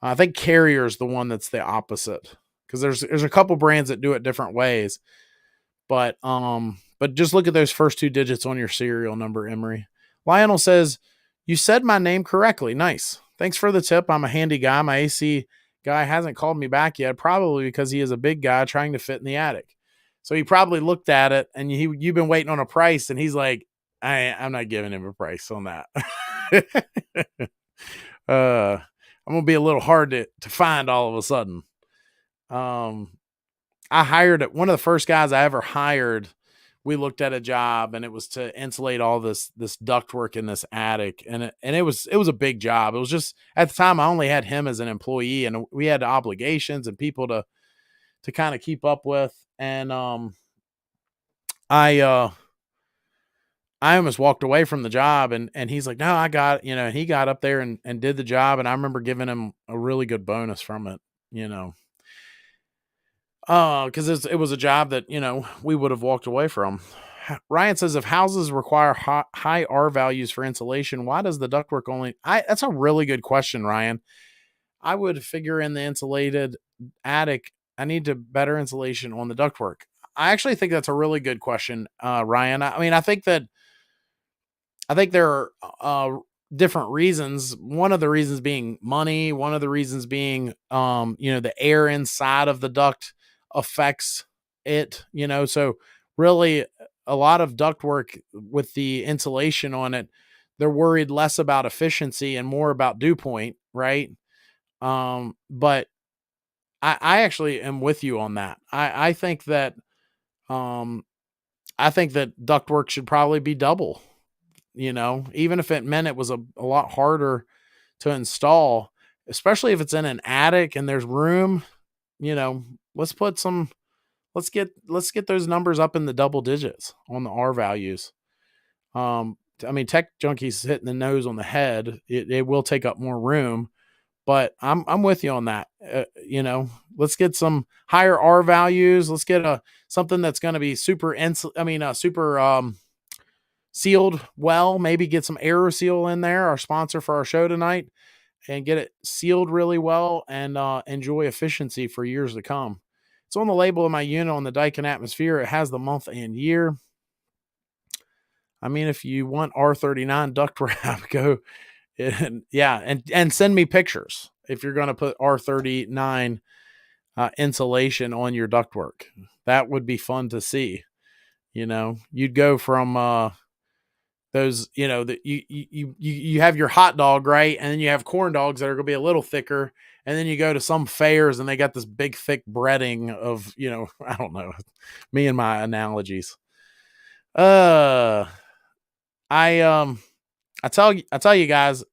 I think Carrier is the one that's the opposite, because there's a couple brands that do it different ways. But just look at those first 2 digits on your serial number, Emery. Lionel says, "You said my name correctly. Nice. Thanks for the tip. I'm a handy guy. My AC guy hasn't called me back yet, probably because he is a big guy trying to fit in the attic. So he probably looked at it and you've been waiting on a price, and he's like, I'm not giving him a price on that." I'm gonna be a little hard to find all of a sudden. I hired one of the first guys I ever hired. We looked at a job, and it was to insulate all this ductwork in this attic, and it was a big job. It was just, at the time I only had him as an employee, and we had obligations and people to kind of keep up with. And I almost walked away from the job, and he's like, "No, I got," he got up there and did the job, and I remember giving him a really good bonus from it, because it was a job that, we would have walked away from. Ryan says, if houses require high R values for insulation, why does the ductwork only? That's a really good question, Ryan. I would figure in the insulated attic, I need to better insulation on the ductwork. I actually think that's a really good question, Ryan. I mean, I think there are different reasons. One of the reasons being money. One of the reasons being, the air inside of the duct affects it, so really a lot of ductwork with the insulation on it, they're worried less about efficiency and more about dew point, right? But I actually am with you on that. I think that ductwork should probably be double, even if it meant it was a lot harder to install, especially if it's in an attic and there's room. Let's get those numbers up in the double digits on the R values. I mean, Tech Junkie's hitting the nose on the head. It will take up more room, but I'm with you on that. Let's get some higher R values. Let's get something that's going to be super sealed well. Maybe get some AeroSeal in there, our sponsor for our show tonight, and get it sealed really well and enjoy efficiency for years to come. It's on the label of my unit on the Daikin Atmosphere. It has the month and year. I mean, if you want R39 duct wrap, go and send me pictures if you're going to put R39 insulation on your ductwork. That would be fun to see. You'd go from those, that you have your hot dog, right? And then you have corn dogs that are going to be a little thicker. And then you go to some fairs and they got this big, thick breading of, I don't know, me and my analogies. I tell you guys,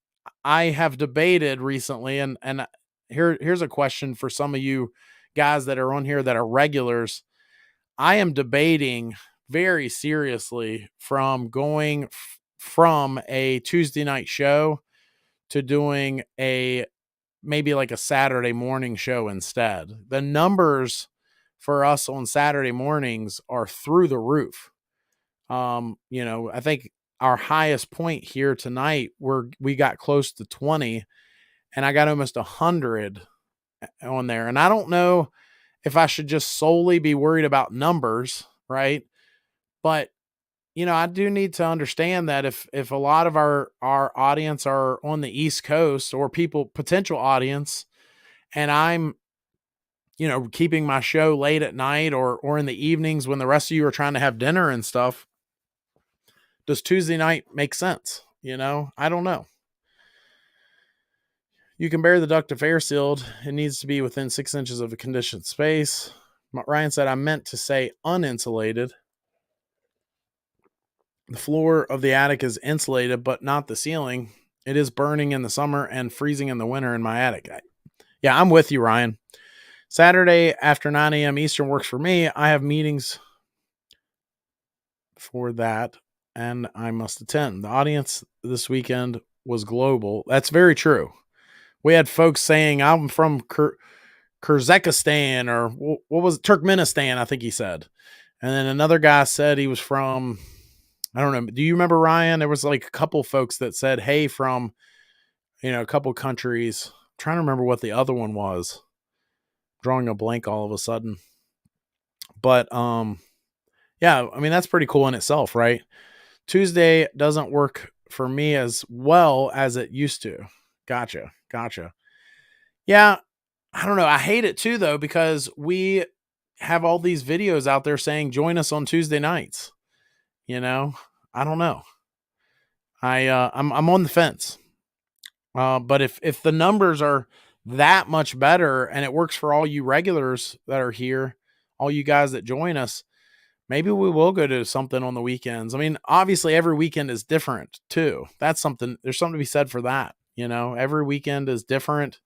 I have debated recently, and here's a question for some of you guys that are on here that are regulars. I am debating very seriously from going from a Tuesday night show to doing maybe like a Saturday morning show instead. The numbers for us on Saturday mornings are through the roof. I think our highest point here tonight, we got close to 20, and I got almost 100 on there. And I don't know if I should just solely be worried about numbers, right? But I do need to understand that if a lot of our audience are on the East Coast, or potential audience, and I'm, keeping my show late at night or in the evenings when the rest of you are trying to have dinner and stuff, does Tuesday night make sense? I don't know. You can bury the duct if air sealed. It needs to be within 6 inches of a conditioned space. Ryan said, I meant to say uninsulated. The floor of the attic is insulated, but not the ceiling. It is burning in the summer and freezing in the winter in my attic. Yeah, I'm with you, Ryan. Saturday after 9 a.m. Eastern works for me. I have meetings for that, and I must attend. The audience this weekend was global. That's very true. We had folks saying, I'm from Kyrgyzstan, or what was it? Turkmenistan, I think he said. And then another guy said he was from, I don't know. Do you remember, Ryan? There was like a couple folks that said, hey, from, a couple countries. I'm trying to remember what the other one was. Drawing a blank all of a sudden. But Yeah, I mean, that's pretty cool in itself, right? Tuesday doesn't work for me as well as it used to. Gotcha. Gotcha. Yeah, I don't know. I hate it too though because we have all these videos out there saying join us on Tuesday nights, you know? I don't know. I'm on the fence. But if the numbers are that much better and it works for all you regulars that are here, all you guys that join us, maybe we will go to something on the weekends. I mean, obviously every weekend is different too. That's something, there's something to be said for that. Every weekend is different.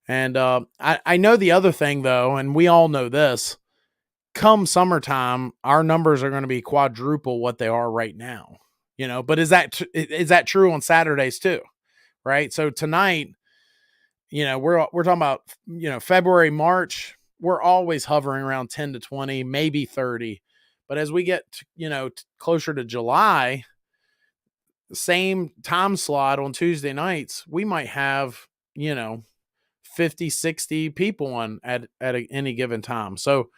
And I know the other thing though, and we all know this, come summertime, our numbers are going to be quadruple what they are right now, but is that true on Saturdays too? Right. So tonight, we're talking about, February, March, we're always hovering around 10 to 20, maybe 30. But as we get, closer to July, the same time slot on Tuesday nights, we might have, 50, 60 people on at any given time. So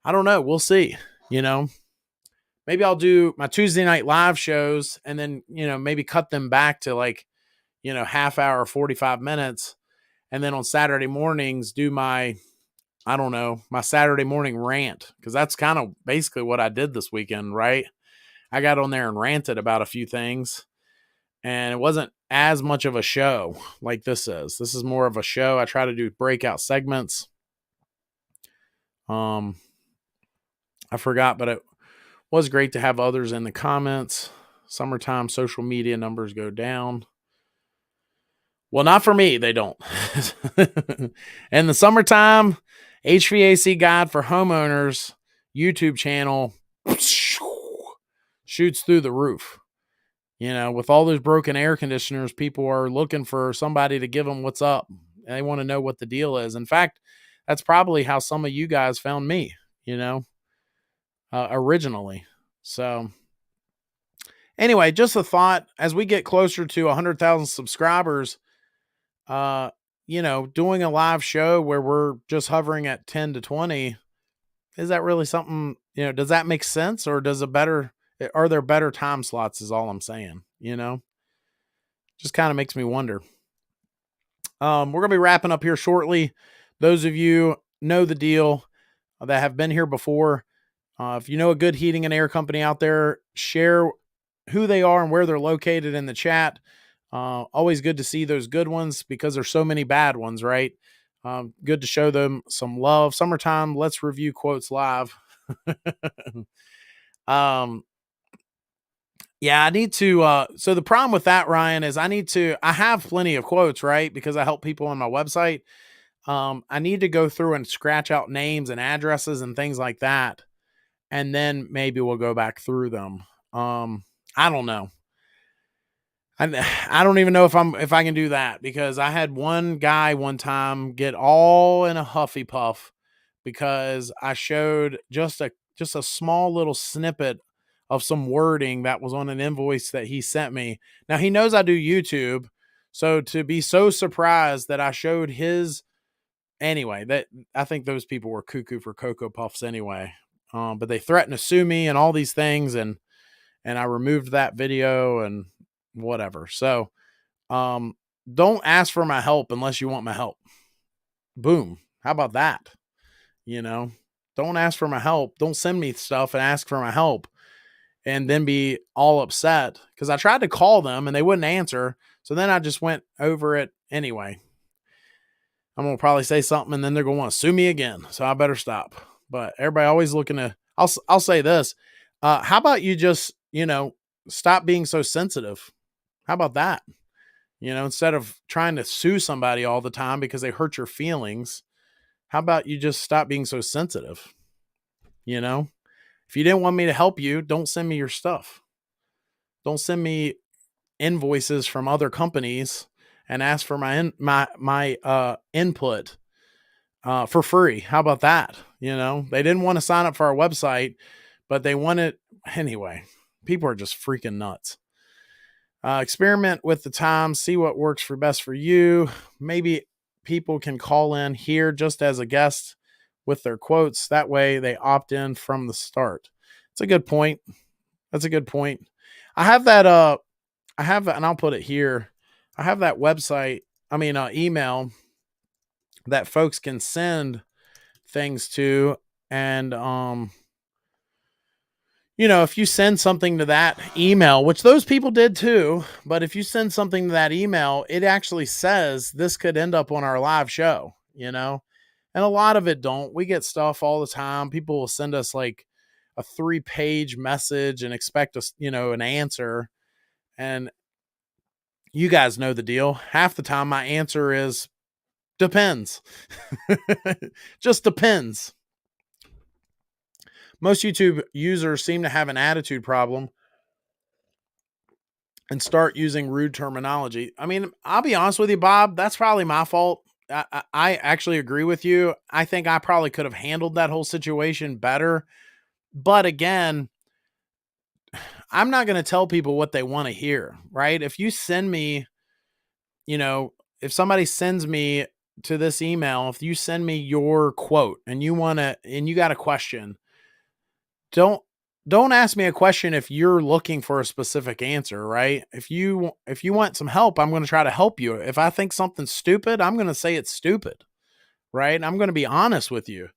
I don't know. We'll see, maybe I'll do my Tuesday night live shows and then, maybe cut them back to like, half hour, 45 minutes. And then on Saturday mornings, do my Saturday morning rant. Cause that's kind of basically what I did this weekend, right? I got on there and ranted about a few things and it wasn't as much of a show like this is. This is more of a show. I try to do breakout segments. I forgot, but it was great to have others in the comments. Summertime social media numbers go down. Well, not for me. They don't. In the summertime, HVAC Guide for Homeowners YouTube channel shoots through the roof. With all those broken air conditioners, people are looking for somebody to give them what's up. They want to know what the deal is. In fact, that's probably how some of you guys found me, originally. So anyway, just a thought as we get closer to 100,000 subscribers, doing a live show where we're just hovering at 10 to 20, is that really something, does that make sense or are there better time slots is all I'm saying, just kind of makes me wonder. We're going to be wrapping up here shortly. Those of you know the deal that have been here before. If you know a good heating and air company out there, share who they are and where they're located in the chat. Always good to see those good ones because there's so many bad ones, right? Good to show them some love. Summertime, let's review quotes live. Yeah, I need to, so the problem with that, Ryan, is I have plenty of quotes, right? Because I help people on my website. I need to go through and scratch out names and addresses and things like that. And then maybe we'll go back through them. I don't know. I don't even know if I can do that because I had one guy one time get all in a huffy puff because I showed just a small little snippet of some wording that was on an invoice that he sent me. Now he knows I do YouTube, so to be so surprised that I showed his anyway, that I think those people were cuckoo for Cocoa Puffs anyway. But they threatened to sue me and all these things, and I removed that video and whatever. So, don't ask for my help unless you want my help. Boom. How about that? Don't ask for my help. Don't send me stuff and ask for my help and then be all upset because I tried to call them and they wouldn't answer. So then I just went over it anyway. I'm going to probably say something and then they're going to want to sue me again. So I better stop. But everybody always looking to, I'll say this. How about you just, stop being so sensitive? How about that? Instead of trying to sue somebody all the time because they hurt your feelings, how about you just stop being so sensitive? If you didn't want me to help you, don't send me your stuff. Don't send me invoices from other companies and ask for my input for free. How about that? They didn't want to sign up for our website, but they wanted anyway. People are just freaking nuts. Experiment with the time, see what works for best for you. Maybe people can call in here just as a guest with their quotes. That way they opt in from the start. It's a good point. That's a good point. I have that, and I'll put it here. I have that website, email that folks can send things to. And, if you send something to that email, which those people did too, but if you send something to that email, it actually says this could end up on our live show, and a lot of it don't. We get stuff all the time. People will send us like a 3-page message and expect us, an answer. And you guys know the deal. Half the time my answer is depends. Just depends. Most YouTube users seem to have an attitude problem and start using rude terminology. I'll be honest with you, Bob, that's probably my fault. I actually agree with you. I think I probably could have handled that whole situation better. But again, I'm not going to tell people what they want to hear, right? If you send me, if somebody sends me to this email, if you send me your quote and you got a question, don't ask me a question if you're looking for a specific answer, right? If you want some help, I'm going to try to help you. If I think something's stupid, I'm going to say it's stupid, right? I'm going to be honest with you.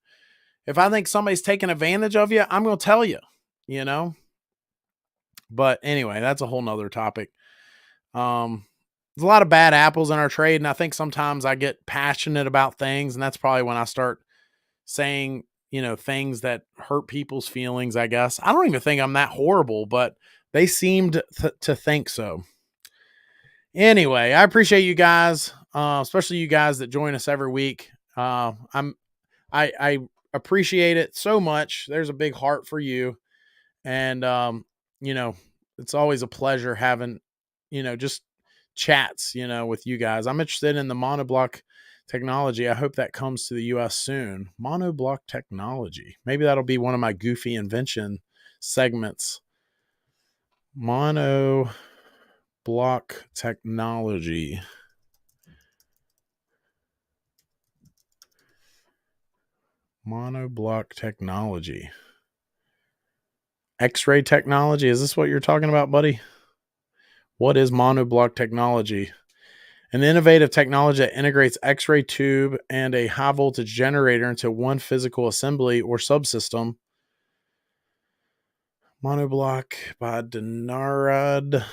If I think somebody's taking advantage of you, I'm going to tell you, But anyway, that's a whole nother topic. There's a lot of bad apples in our trade, and I think sometimes I get passionate about things, and that's probably when I start saying, things that hurt people's feelings, I guess. I don't even think I'm that horrible, but they seemed to think so. Anyway, I appreciate you guys, especially you guys that join us every week. I appreciate it so much. There's a big heart for you. And, it's always a pleasure having, just chats, with you guys. I'm interested in the monoblock technology. I hope that comes to the US soon. Monoblock technology. Maybe that'll be one of my goofy invention segments. Monoblock technology. Monoblock technology. X-ray technology. Is this what you're talking about, buddy? What is monoblock technology? An innovative technology that integrates X-ray tube and a high voltage generator into one physical assembly or subsystem. Monoblock by Denarad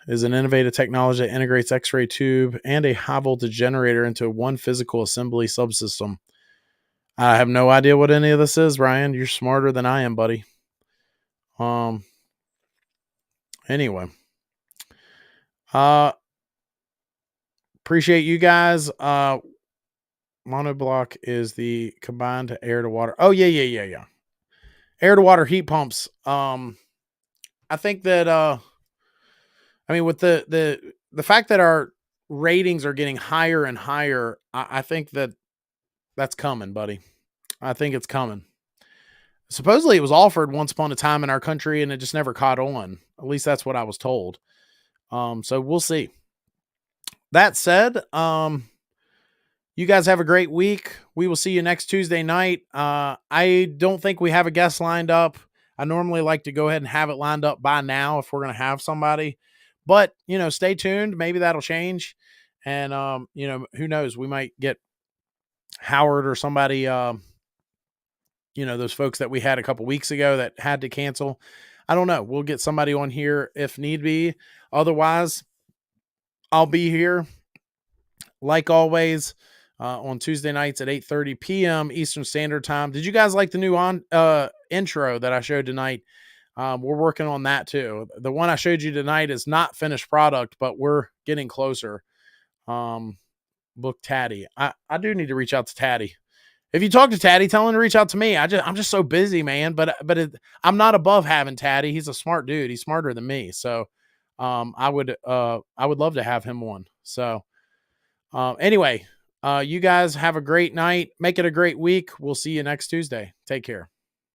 is an innovative technology that integrates X-ray tube and a high voltage generator into one physical assembly subsystem. I have no idea what any of this is, Ryan. You're smarter than I am, buddy. Anyway. Appreciate you guys. Monoblock is the combined air to water. Oh, yeah. Air to water heat pumps. I think that, with the fact that our ratings are getting higher and higher, I think that that's coming, buddy. I think it's coming. Supposedly it was offered once upon a time in our country and it just never caught on. At least that's what I was told. So we'll see. That said, you guys have a great week. We will see you next Tuesday night. I don't think we have a guest lined up. I normally like to go ahead and have it lined up by now if we're going to have somebody, but stay tuned. Maybe that'll change. And, who knows, we might get Howard or somebody, those folks that we had a couple weeks ago that had to cancel. I don't know. We'll get somebody on here if need be. Otherwise, I'll be here like always on Tuesday nights at 8:30 p.m. Eastern Standard Time. Did you guys like the new intro that I showed tonight? We're working on that too. The one I showed you tonight is not finished product, but we're getting closer. Book Taddy. I do need to reach out to Taddy. If you talk to Taddy, tell him to reach out to me. I'm just so busy, man. But I'm not above having Taddy. He's a smart dude. He's smarter than me. So I would love to have him on. So anyway, you guys have a great night. Make it a great week. We'll see you next Tuesday. Take care.